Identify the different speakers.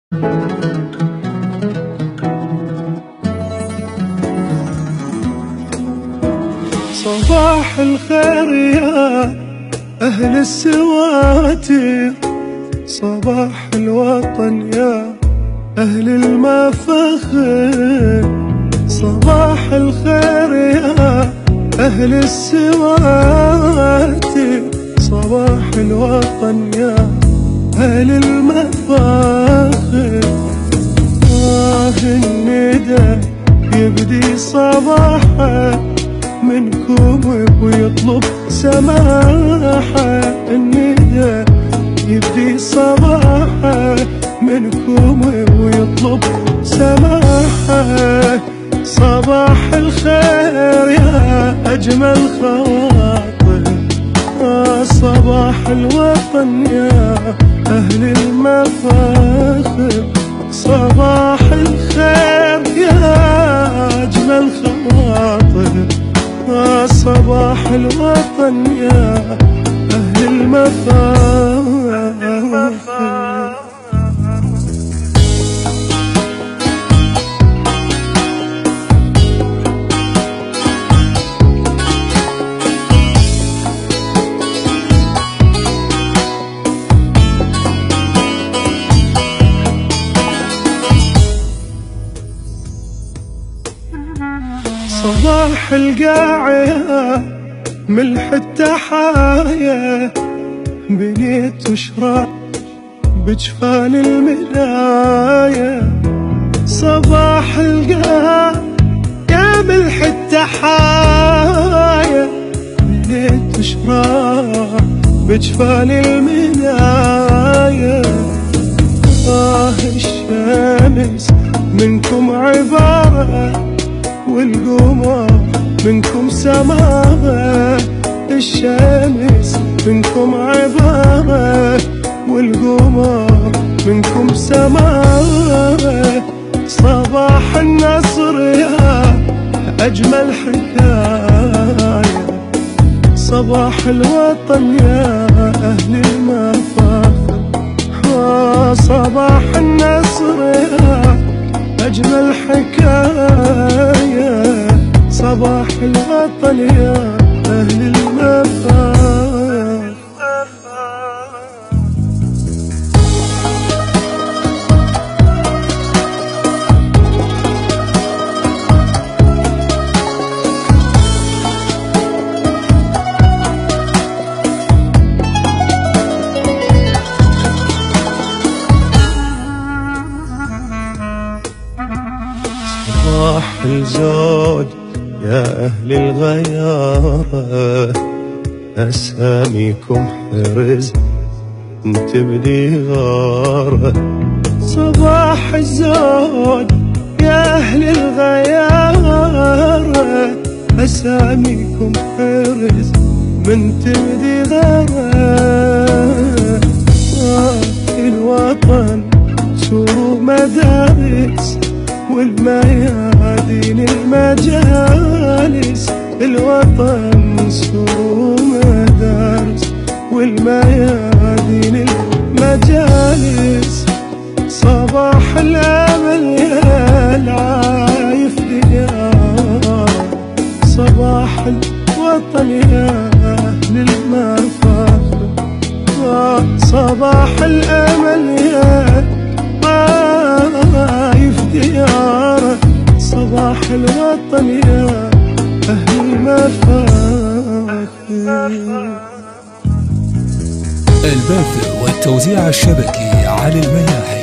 Speaker 1: صباح الخير يا أهل السواتر، صباح الوطن يا أهل المفاخر، صباح الخير يا أهل السواتر، صباح الوطن يا أهل المفاخر. الندى يبدي صباحه منكم ويطلب سماحه، الندى يبدي صباحه منكم ويطلب سماحه. صباح الخير يا أجمل خواطر، صباح الوطن يا أهل المفاخر، صباح الخير يا أجمل خواطر، صباح الوطن يا أهل المفاخر. صباح القاعية ملح التحايا، بنيت وشراب بجفان المنايا. صباح القاعية ملح التحايا، بنيت وشراب بجفان المنايا. الشمس منكم عبارة والقمر منكم سماء، الشمس منكم عبارة والقمر منكم سماء. صباح النصر يا أجمل حكاية، صباح الوطن يا أهل المفاخر، صباح النصر يا أجمل حكاية، صباح الوطن يا أهل المفاخر. صباح الزود يا أهل الغيارة، أساميكم حرز تبدي غارة. صباح الزود يا أهل الغيارة، أساميكم حرز من تبدي غارة. الوطن سور مدارس والميادين المجالس، الوطن سور مدارس والميادين المجالس. صباح الأمل يا العايف ديار، صباح الوطن يا أهل المفاخر، صباح الأمل يا عايف ديار، صباح الوطن يا أهل المفاخر.
Speaker 2: البث والتوزيع الشبكي علي الملاحي.